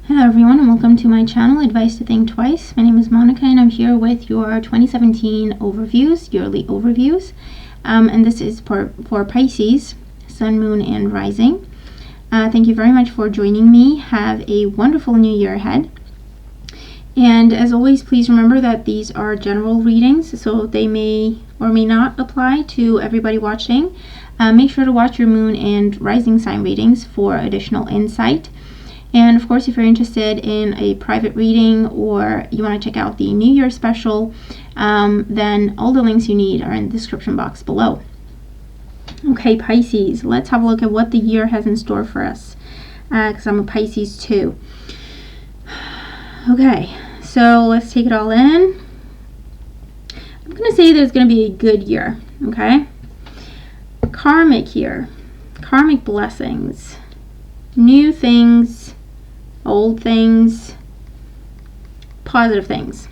Hello everyone and welcome to my channel, Advice to Think Twice. My name is Monica and I'm here with your 2017 overviews, yearly overviews. And this is for Pisces, Sun, Moon, and Rising. Thank you very much for joining me. Have a wonderful new year ahead. And as always, please remember that these are general readings, so they may or may not apply to everybody watching. Make sure to watch your Moon and Rising sign readings for additional insight. And of course, if you're interested in a private reading or you want to check out the New Year special, then all the links you need are in the description box below. Okay, Pisces, let's have a look at what the year has in store for us, because I'm a Pisces too. Okay, so let's take it all in. I'm going to say there's going to be a good year, okay? Karmic year, karmic blessings, new things, old things, positive things.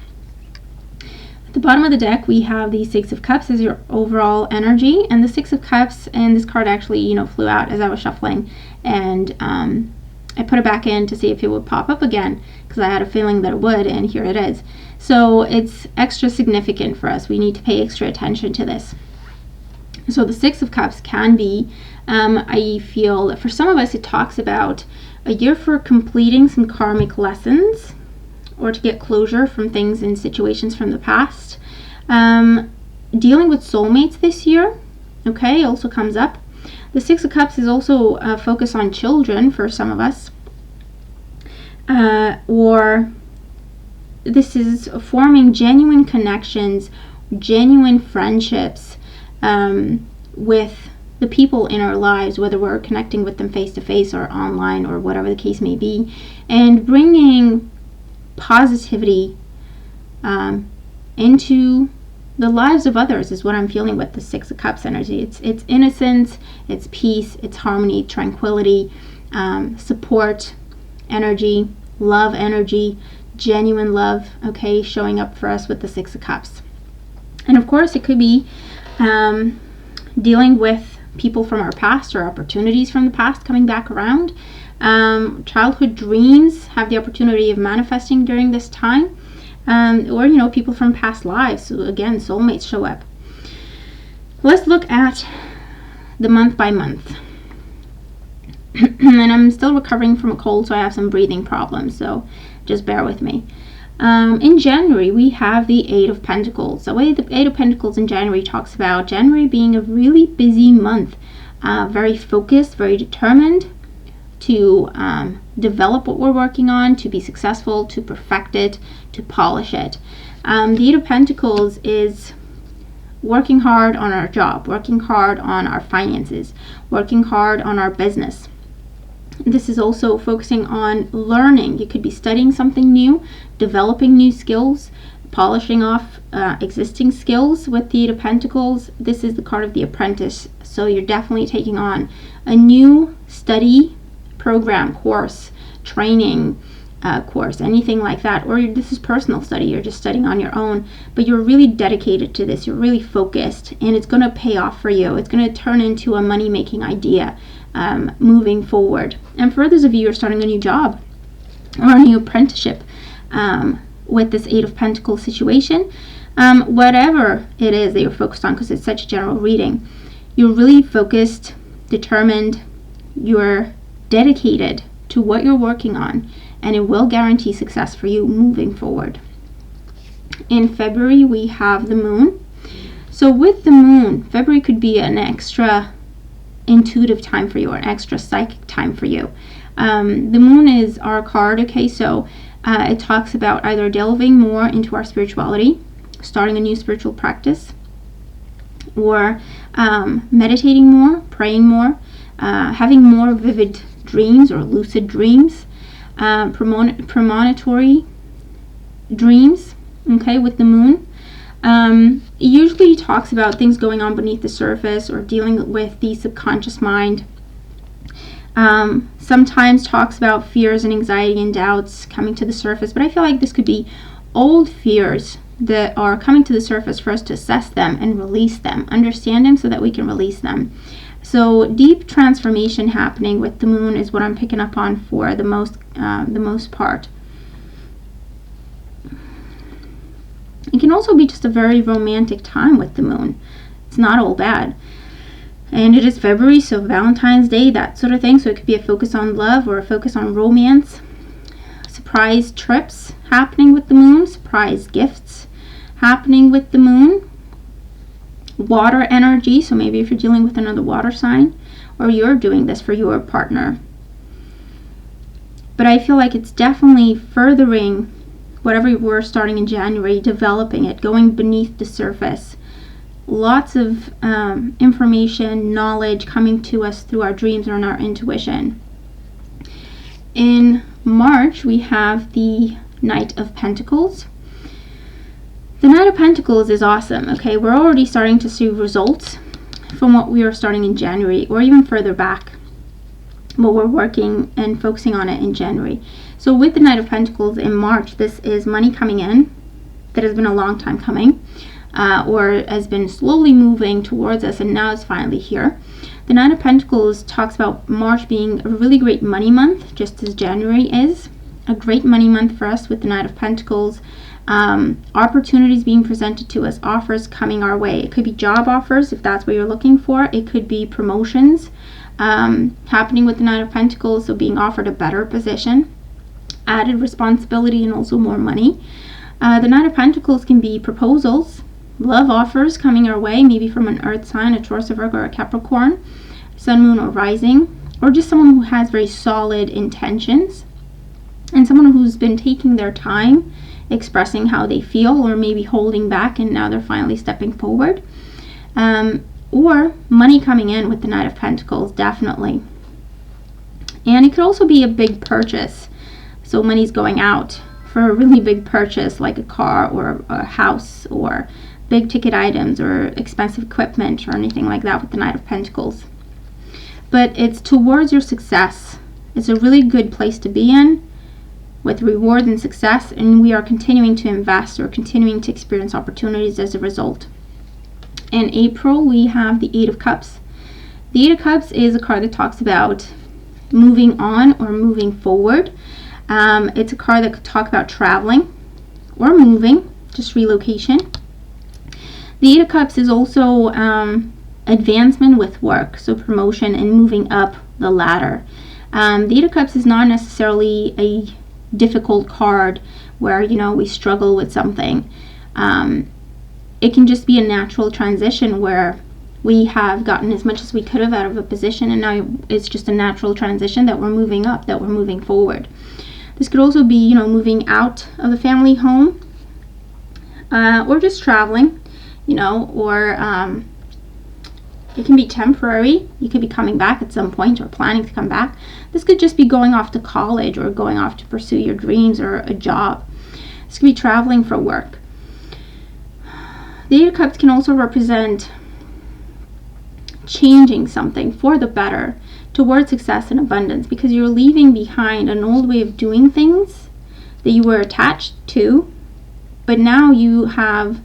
At the bottom of the deck, we have the Six of Cups as your overall energy, and the Six of Cups, and this card actually, flew out as I was shuffling, and I put it back in to see if it would pop up again, because I had a feeling that it would, and here it is. So it's extra significant for us. We need to pay extra attention to this. So the Six of Cups can be, I feel that for some of us, it talks about a year for completing some karmic lessons or to get closure from things and situations from the past. Dealing with soulmates this year, okay, also comes up. The Six of Cups is also a focus on children for some of us. Or this is forming genuine connections, genuine friendships with the people in our lives, whether we're connecting with them face to face or online or whatever the case may be, and bringing positivity into the lives of others is what I'm feeling with the Six of Cups energy. It's innocence, it's peace, it's harmony, tranquility, support energy, love energy, genuine love, okay, showing up for us with the Six of Cups. And of course, it could be dealing with people from our past or opportunities from the past coming back around. Childhood dreams have the opportunity of manifesting during this time, or people from past lives. So again, soulmates show up. Let's look at the month by month. And I'm still recovering from a cold, so I have some breathing problems, so just bear with me. In January, we have the Eight of Pentacles. The way the Eight of Pentacles in January talks about January being a really busy month, very focused, very determined to develop what we're working on, to be successful, to perfect it, to polish it. The Eight of Pentacles is working hard on our job, working hard on our finances, working hard on our business. This is also focusing on learning. You could be studying something new, developing new skills, polishing off existing skills with the Eight of Pentacles. This is the card of the apprentice. So you're definitely taking on a new study program, course, training course, anything like that. Or this is personal study. You're just studying on your own, but you're really dedicated to this. You're really focused, and it's going to pay off for you. It's going to turn into a money-making idea moving forward. And for others of you, you're starting a new job or a new apprenticeship with this Eight of Pentacles situation. Whatever it is that you're focused on, because it's such a general reading, you're really focused, determined, you're dedicated to what you're working on, and it will guarantee success for you moving forward. In February, we have the Moon. So with the Moon, February could be an extra intuitive time for you, or an extra psychic time for you. The Moon is our card, okay, so it talks about either delving more into our spirituality, starting a new spiritual practice, or meditating more, praying more, having more vivid dreams or lucid dreams, premonitory dreams, okay, with the Moon. It usually talks about things going on beneath the surface or dealing with the subconscious mind. Sometimes talks about fears and anxiety and doubts coming to the surface, but I feel like this could be old fears that are coming to the surface for us to assess them and release them, understand them so that we can release them. So deep transformation happening with the moon is what I'm picking up on for the most part. It can also be just a very romantic time with the moon. It's not all bad. And it is February, so Valentine's Day, that sort of thing. So it could be a focus on love or a focus on romance. Surprise trips happening with the moon. Surprise gifts happening with the moon. Water energy, so maybe if you're dealing with another water sign, or you're doing this for your partner. But I feel like it's definitely furthering whatever you were starting in January, developing it, going beneath the surface. Lots of information, knowledge coming to us through our dreams or our intuition. In March, we have the Knight of Pentacles. The Knight of Pentacles is awesome, okay? We're already starting to see results from what we were starting in January, or even further back. But we're working and focusing on it in January. So with the Knight of Pentacles in March, this is money coming in that has been a long time coming, or has been slowly moving towards us, and now it's finally here. The Knight of Pentacles talks about March being a really great money month, just as January is. A great money month for us with the Knight of Pentacles. Opportunities being presented to us, offers coming our way. It could be job offers if that's what you're looking for. It could be promotions happening with the Knight of Pentacles, so being offered a better position, added responsibility, and also more money. The Knight of Pentacles can be proposals, love offers coming our way, maybe from an earth sign, a Taurus, a Virgo, or a Capricorn, sun, moon, or rising, or just someone who has very solid intentions, and someone who's been taking their time expressing how they feel, or maybe holding back and now they're finally stepping forward. Or money coming in with the Knight of Pentacles, definitely. And it could also be a big purchase. So money's going out for a really big purchase, like a car or a house or big ticket items or expensive equipment or anything like that with the Knight of Pentacles. But it's towards your success. It's a really good place to be in, with reward and success, and we are continuing to invest or continuing to experience opportunities as a result. In April, we have the Eight of Cups. The Eight of Cups is a card that talks about moving on or moving forward. It's a card that could talk about traveling or moving, just relocation. The Eight of Cups is also advancement with work, so promotion and moving up the ladder. The Eight of Cups is not necessarily a difficult card where, you know, we struggle with something. It can just be a natural transition where we have gotten as much as we could have out of a position, and now it's just a natural transition that we're moving up, that we're moving forward. This could also be, you know, moving out of the family home, or just traveling, you know, or it can be temporary. You could be coming back at some point or planning to come back. This could just be going off to college or going off to pursue your dreams or a job. This could be traveling for work. The Eight of Cups can also represent changing something for the better towards success and abundance, because you're leaving behind an old way of doing things that you were attached to, but now you have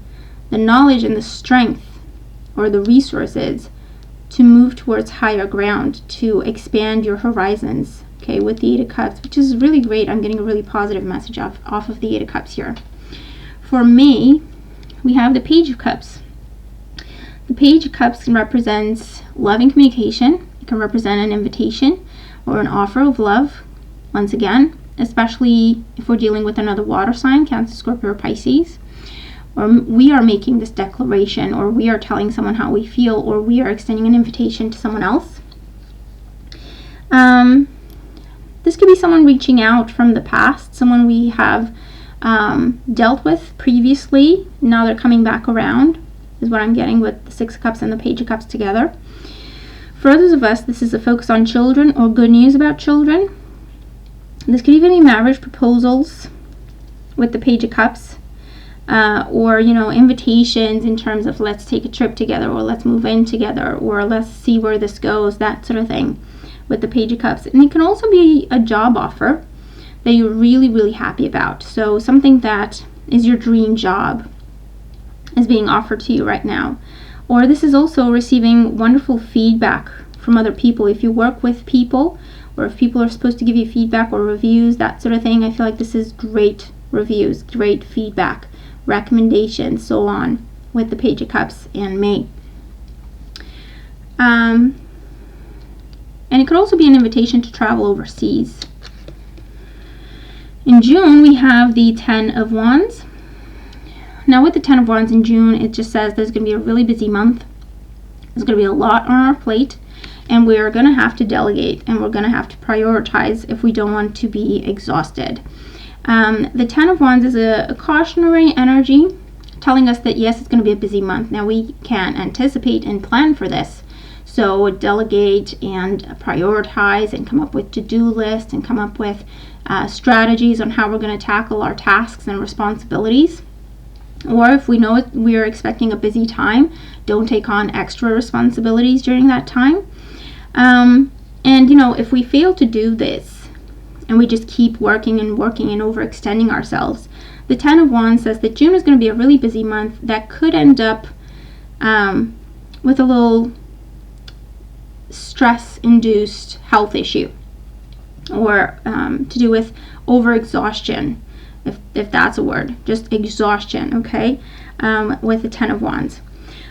the knowledge and the strength or the resources to move towards higher ground, to expand your horizons, okay, with the Eight of Cups, which is really great. I'm getting a really positive message off of the Eight of Cups here. For May, we have the Page of Cups. The Page of Cups can represent love and communication. It can represent an invitation or an offer of love, once again, especially if we're dealing with another water sign, Cancer, Scorpio, or Pisces. Or we are making this declaration, or we are telling someone how we feel, or we are extending an invitation to someone else. This could be someone reaching out from the past, someone we have dealt with previously. Now they're coming back around, is what I'm getting with the Six of Cups and the Page of Cups together. For others of us, this is a focus on children or good news about children. This could even be marriage proposals with the Page of Cups. Or, you know, invitations in terms of let's take a trip together, or let's move in together, or let's see where this goes, that sort of thing with the Page of Cups. And it can also be a job offer that you're really, really happy about. So something that is your dream job is being offered to you right now. Or this is also receiving wonderful feedback from other people. If you work with people, or if people are supposed to give you feedback or reviews, that sort of thing, I feel like this is great reviews, great feedback, recommendations, so on, with the Page of Cups in May. And it could also be an invitation to travel overseas. In June, we have the Ten of Wands. Now, with the Ten of Wands in June, it just says there's going to be a really busy month. There's going to be a lot on our plate, and we're going to have to delegate, and we're going to have to prioritize if we don't want to be exhausted. The Ten of Wands is a cautionary energy, telling us that yes, it's going to be a busy month. Now, we can anticipate and plan for this. So delegate and prioritize and come up with to-do lists and come up with strategies on how we're going to tackle our tasks and responsibilities. Or if we know we're expecting a busy time, don't take on extra responsibilities during that time. And if we fail to do this and we just keep working and overextending ourselves, the Ten of Wands says that June is going to be a really busy month that could end up with a little stress-induced health issue, or to do with overexhaustion, if that's a word, just exhaustion, okay, with the Ten of Wands.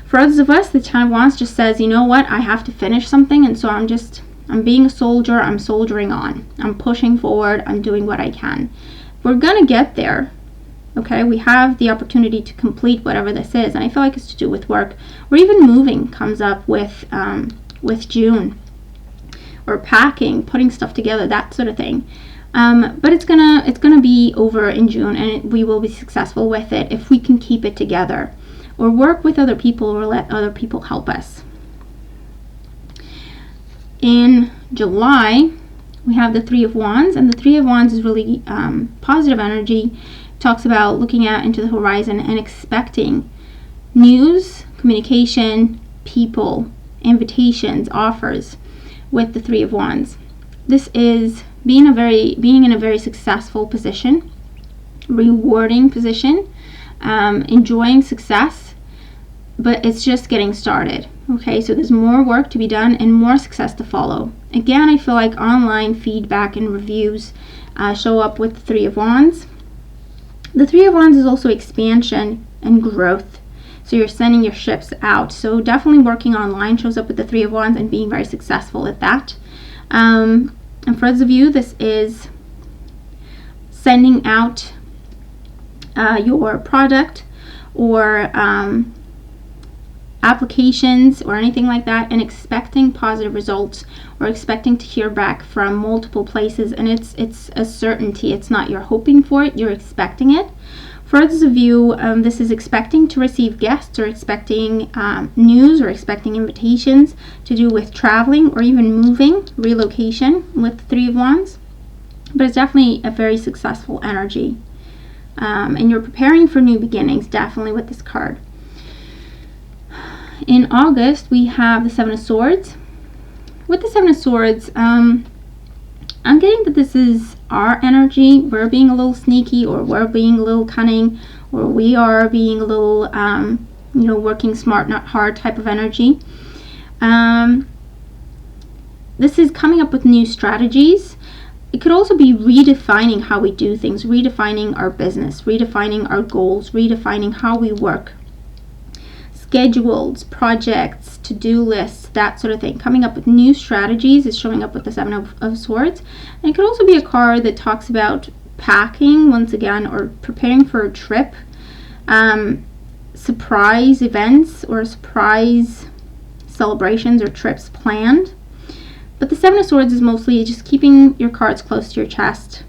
For others of us, the Ten of Wands just says, you know what, I have to finish something, and so I'm being a soldier, I'm soldiering on, I'm pushing forward, I'm doing what I can. We're gonna get there, okay? We have the opportunity to complete whatever this is, and I feel like it's to do with work, or even moving comes up with June, or packing, putting stuff together, that sort of thing. But it's gonna be over in June, and we will be successful with it if we can keep it together, or work with other people, or let other people help us. In July, we have the Three of Wands, and the Three of Wands is really positive energy. It talks about looking out into the horizon and expecting news, communication, people, invitations, offers with the Three of Wands. This is being in a very successful position, rewarding position, enjoying success, but it's just getting started. Okay, so there's more work to be done and more success to follow. Again, I feel like online feedback and reviews show up with the Three of Wands. The Three of Wands is also expansion and growth. So you're sending your ships out. So definitely working online shows up with the Three of Wands and being very successful at that. And for those of you, this is sending out your product or applications or anything like that, and expecting positive results, or expecting to hear back from multiple places. And it's a certainty. It's not you're hoping for it, you're expecting it. For those of you, this is expecting to receive guests, or expecting news, or expecting invitations to do with traveling or even moving, relocation with the Three of Wands. But it's definitely a very successful energy. And you're preparing for new beginnings, definitely, with this card. In August, we have the Seven of Swords. With the Seven of Swords, I'm getting that this is our energy. We're being a little sneaky, or we're being a little cunning, or we are being a little, working smart, not hard type of energy. This is coming up with new strategies. It could also be redefining how we do things, redefining our business, redefining our goals, redefining how we work. Schedules, projects, to-do lists, that sort of thing. Coming up with new strategies is showing up with the Seven of Swords. And it could also be a card that talks about packing once again, or preparing for a trip, surprise events or surprise celebrations or trips planned. But the Seven of Swords is mostly just keeping your cards close to your chest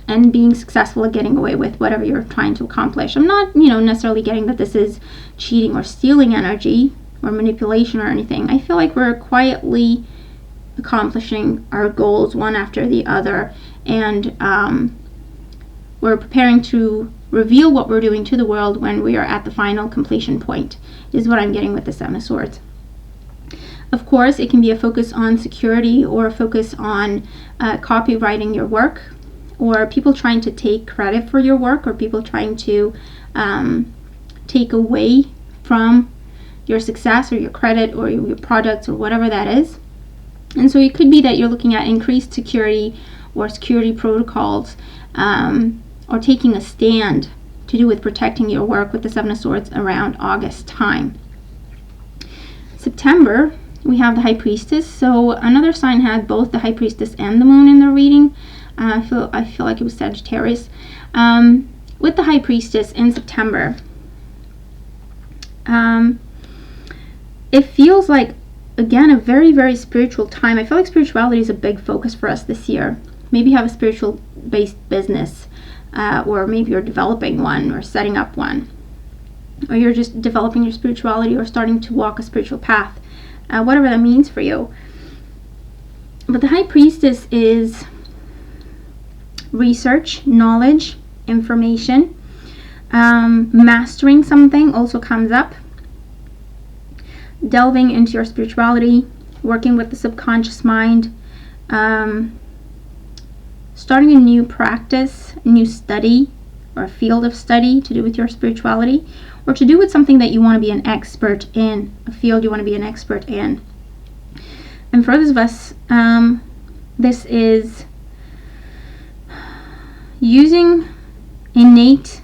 and being successful at getting away with whatever you're trying to accomplish. I'm not, necessarily getting that this is cheating or stealing energy or manipulation or anything. I feel like we're quietly accomplishing our goals one after the other, and we're preparing to reveal what we're doing to the world when we are at the final completion point, is what I'm getting with the Seven of Swords. Of course, it can be a focus on security, or a focus on copywriting your work, or people trying to take credit for your work, or people trying to take away from your success or your credit or your products or whatever that is. And so it could be that you're looking at increased security or security protocols, or taking a stand to do with protecting your work with the Seven of Swords around August time. September, we have the High Priestess. So another sign had both the High Priestess and the Moon in their reading. I feel like it was Sagittarius. With the High Priestess in September, it feels like, again, a very, very spiritual time. I feel like spirituality is a big focus for us this year. Maybe you have a spiritual based business, or maybe you're developing one or setting up one, or you're just developing your spirituality or starting to walk a spiritual path, whatever that means for you. But the High Priestess is research, knowledge, information, mastering something also comes up, delving into your spirituality, working with the subconscious mind, starting a new practice, a new study, or a field of study to do with your spirituality, or to do with something that you want to be an expert in, a field you want to be an expert in. And for others of us, this is using innate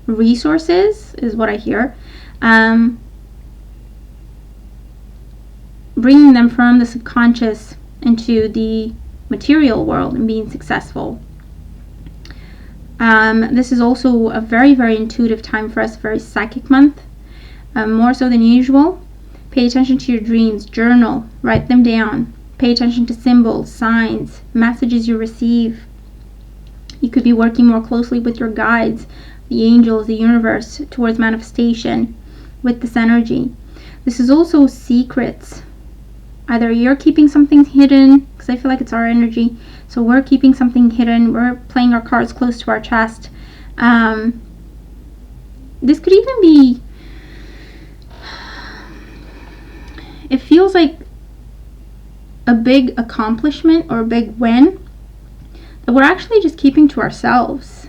resources, is what I hear, bringing them from the subconscious into the material world and being successful. This is also a very, very intuitive time for us, very psychic month, more so than usual. Pay attention to your dreams, journal, write them down, pay attention to symbols, signs, messages you receive. You could be working more closely with your guides, the angels, the universe, towards manifestation with this energy. This is also secrets. Either you're keeping something hidden, because I feel like it's our energy, so we're keeping something hidden, we're playing our cards close to our chest. This could even be, it feels like a big accomplishment or a big win that we're actually just keeping to ourselves.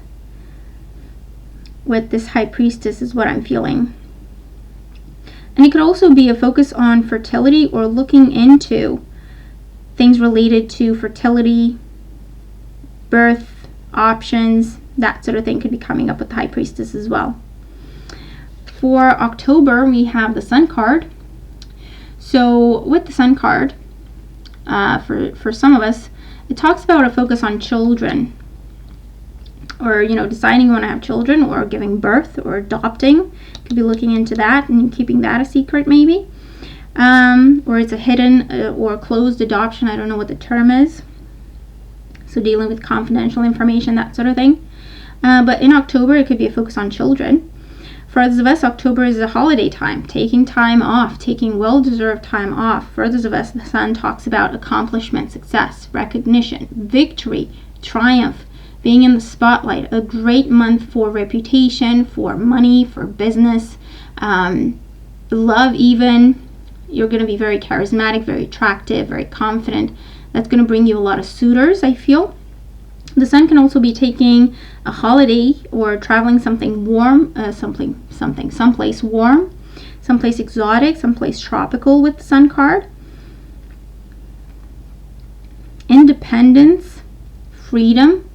With this High Priestess is what I'm feeling. And it could also be a focus on fertility or looking into things related to fertility, birth options, that sort of thing could be coming up with the High Priestess as well. For October, we have the Sun card. So with the Sun card, for some of us, it talks about a focus on children, or deciding you want to have children, or giving birth, or adopting. Could be looking into that and keeping that a secret, maybe, or it's a hidden or closed adoption. I don't know what the term is. So dealing with confidential information, that sort of thing. But in October, it could be a focus on children. For others of us, October is a holiday time, taking time off, taking well-deserved time off. For others of us, the Sun talks about accomplishment, success, recognition, victory, triumph, being in the spotlight. A great month for reputation, for money, for business, love even. You're going to be very charismatic, very attractive, very confident. That's going to bring you a lot of suitors, I feel. The Sun can also be taking a holiday or traveling something warm, someplace warm, someplace exotic, someplace tropical with the Sun card. Independence, freedom.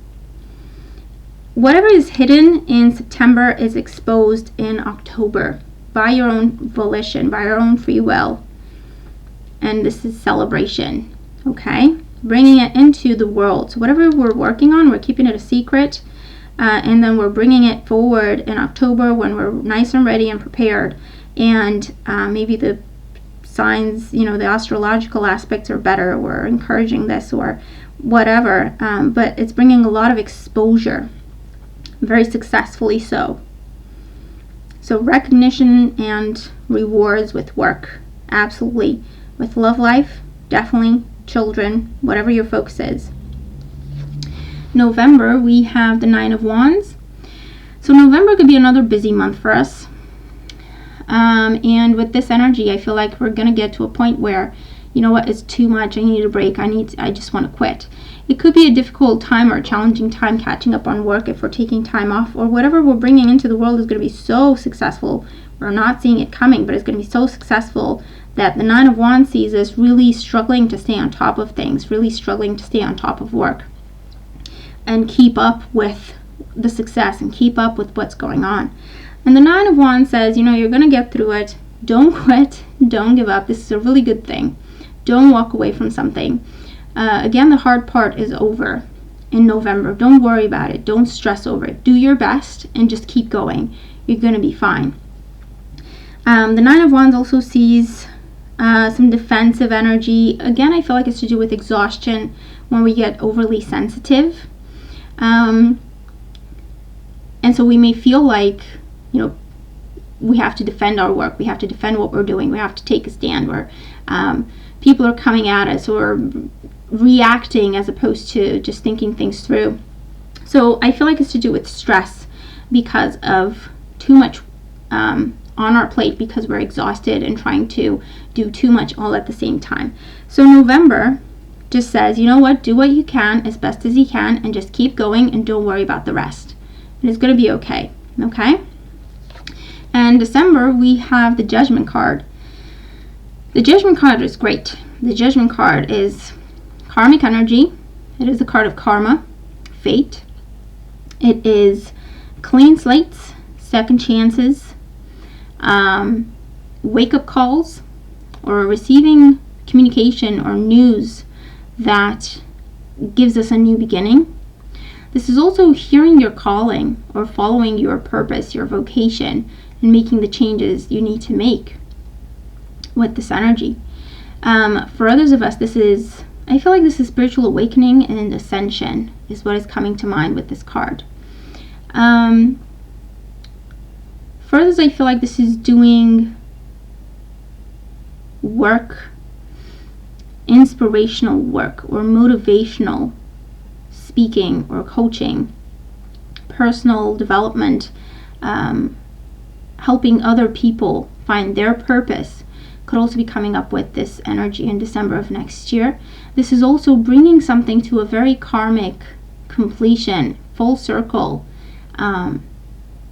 Whatever is hidden in September is exposed in October by your own volition, by your own free will. And this is celebration, okay? Bringing it into the world. So whatever we're working on, we're keeping it a secret, and then we're bringing it forward in October when we're nice and ready and prepared. And maybe the signs, the astrological aspects are better. We're encouraging this or whatever, but it's bringing a lot of exposure. Very successfully so. So recognition and rewards with work, absolutely. With love life, definitely. Children, whatever your focus is. November, we have the Nine of Wands. So November could be another busy month for us. And with this energy, I feel like we're going to get to a point where, it's too much. I need a break. I just want to quit. It could be a difficult time or a challenging time catching up on work if we're taking time off, or whatever we're bringing into the world is going to be so successful. We're not seeing it coming, but it's going to be so successful that the Nine of Wands sees us really struggling to stay on top of things, really struggling to stay on top of work and keep up with the success and keep up with what's going on. And the Nine of Wands says, you're going to get through it. Don't quit. Don't give up. This is a really good thing. Don't walk away from something. Again, the hard part is over in November. Don't worry about it. Don't stress over it. Do your best and just keep going. You're going to be fine. The Nine of Wands also sees some defensive energy. Again, I feel like it's to do with exhaustion when we get overly sensitive. And so we may feel like, we have to defend our work. We have to defend what we're doing. We have to take a stand where people are coming at us or reacting as opposed to just thinking things through. So I feel like it's to do with stress because of too much on our plate, because we're exhausted and trying to do too much all at the same time. So November just says, do what you can as best as you can and just keep going and don't worry about the rest. And it's going to be okay. Okay? And December, we have the Judgment card. The Judgment card is great. The Judgment card is karmic energy. It is a card of karma, fate. It is clean slates, second chances, wake-up calls, or receiving communication or news that gives us a new beginning. This is also hearing your calling or following your purpose, your vocation, and making the changes you need to make with this energy. For others of us, I feel like this is spiritual awakening and ascension is what is coming to mind with this card. For others, I feel like this is doing work, inspirational work, or motivational speaking or coaching, personal development, helping other people find their purpose. Could also be coming up with this energy in December of next year. This is also bringing something to a very karmic completion, full circle, and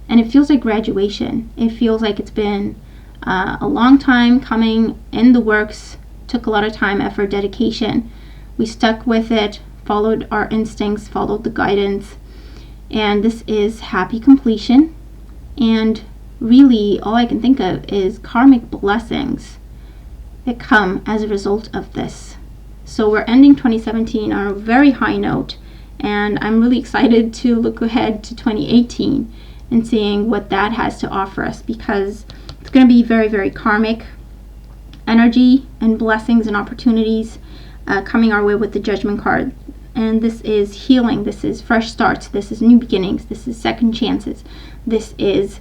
it feels like graduation. It feels like it's been a long time coming in the works, took a lot of time, effort, dedication. We stuck with it, followed our instincts, followed the guidance, and this is happy completion. And really, all I can think of is karmic blessings that come as a result of this. So we're ending 2017 on a very high note, and I'm really excited to look ahead to 2018 and seeing what that has to offer us, because it's going to be very, very karmic energy and blessings and opportunities coming our way with the Judgment card. And this is healing, this is fresh starts, this is new beginnings, this is second chances, this is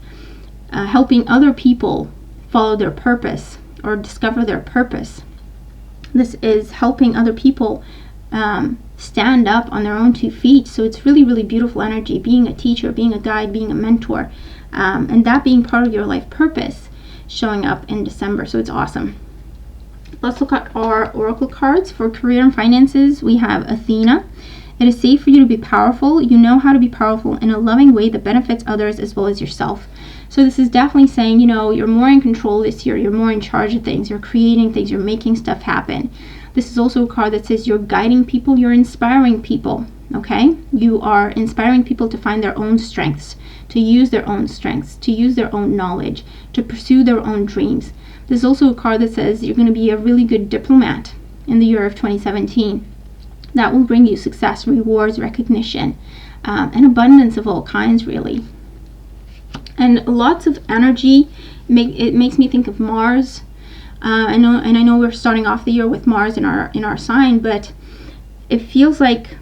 helping other people follow their purpose or discover their purpose. This is helping other people stand up on their own 2 feet. So it's really, really beautiful energy, being a teacher, being a guide, being a mentor, and that being part of your life purpose showing up in December. So it's awesome. Let's look at our oracle cards for career and finances. We have Athena. It is safe for you to be powerful. You know how to be powerful in a loving way that benefits others as well as yourself. So this is definitely saying, you're more in control this year. You're more in charge of things. You're creating things. You're making stuff happen. This is also a card that says you're guiding people. You're inspiring people. Okay? You are inspiring people to find their own strengths, to use their own strengths, to use their own knowledge, to pursue their own dreams. There's also a card that says you're going to be a really good diplomat in the year of 2017. That will bring you success, rewards, recognition, and abundance of all kinds, really. And lots of energy. It makes me think of Mars. I know we're starting off the year with Mars in our sign, but it feels like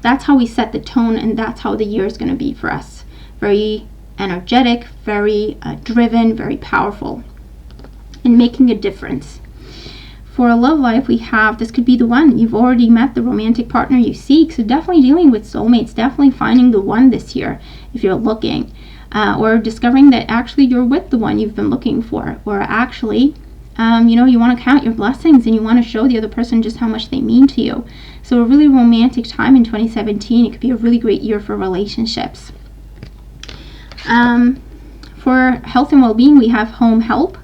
that's how we set the tone, and that's how the year is going to be for us. Very energetic, very driven, very powerful, and making a difference. For a love life, we have, this could be the one. You've already met the romantic partner you seek, so definitely dealing with soulmates, definitely finding the one this year if you're looking, or discovering that actually you're with the one you've been looking for, or actually, you want to count your blessings and you want to show the other person just how much they mean to you. So a really romantic time in 2017. It could be a really great year for relationships. For health and well-being, we have home help.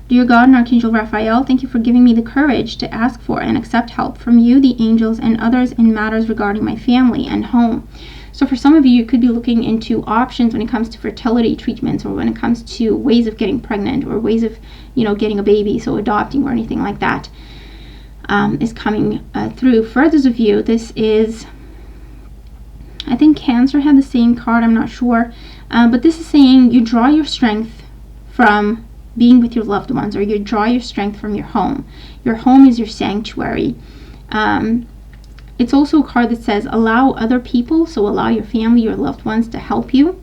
Dear God and Archangel Raphael, thank you for giving me the courage to ask for and accept help from you, the angels, and others in matters regarding my family and home. So for some of you, you could be looking into options when it comes to fertility treatments, or when it comes to ways of getting pregnant, or ways of, getting a baby, so adopting or anything like that is coming through. For others of you, this is, I think Cancer had the same card, I'm not sure, but this is saying you draw your strength from being with your loved ones, or you draw your strength from your home. Your home is your sanctuary. It's also a card that says allow other people, so allow your family, your loved ones to help you,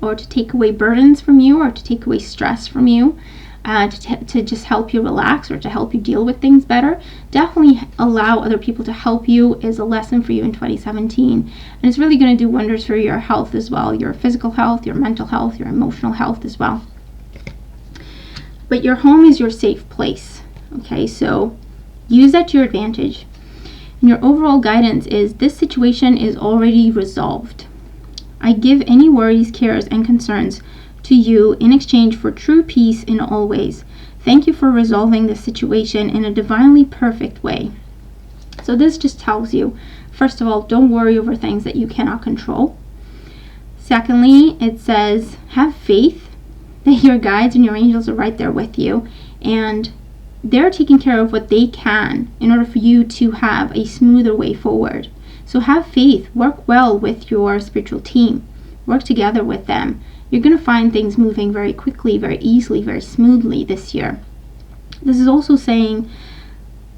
or to take away burdens from you, or to take away stress from you, to just help you relax, or to help you deal with things better. Definitely allow other people to help you is a lesson for you in 2017. And it's really going to do wonders for your health as well, your physical health, your mental health, your emotional health as well. But your home is your safe place. Okay, so use that to your advantage. And your overall guidance is this situation is already resolved. I give any worries, cares, and concerns to you in exchange for true peace in all ways. Thank you for resolving this situation in a divinely perfect way. So this just tells you, first of all, don't worry over things that you cannot control. Secondly, it says have faith that your guides and your angels are right there with you, and they're taking care of what they can in order for you to have a smoother way forward. So have faith, work well with your spiritual team, work together with them. You're going to find things moving very quickly, very easily, very smoothly this year. This is also saying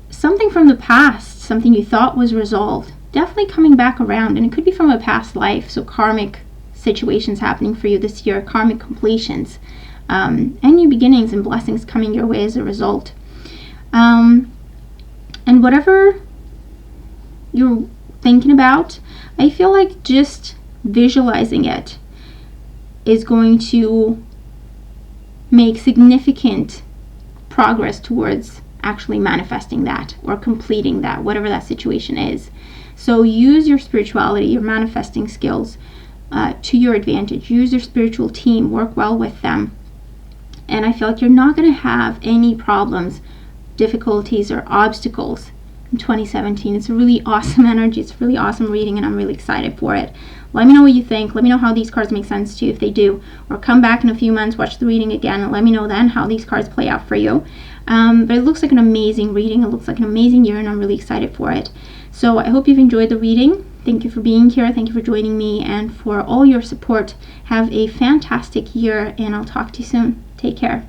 something from the past, something you thought was resolved, definitely coming back around, and it could be from a past life, so karmic situations happening for you this year, karmic completions, and new beginnings and blessings coming your way as a result. And whatever you're thinking about, I feel like just visualizing it is going to make significant progress towards actually manifesting that or completing that, whatever that situation is. So use your spirituality, your manifesting skills to your advantage. Use your spiritual team, work well with them. And I feel like you're not going to have any problems, difficulties, or obstacles in 2017. It's a really awesome energy. It's a really awesome reading, and I'm really excited for it. Let me know what you think. Let me know how these cards make sense to you if they do. Or come back in a few months, watch the reading again, and let me know then how these cards play out for you. But it looks like an amazing reading. It looks like an amazing year, and I'm really excited for it. So I hope you've enjoyed the reading. Thank you for being here. Thank you for joining me, and for all your support. Have a fantastic year, and I'll talk to you soon. Take care.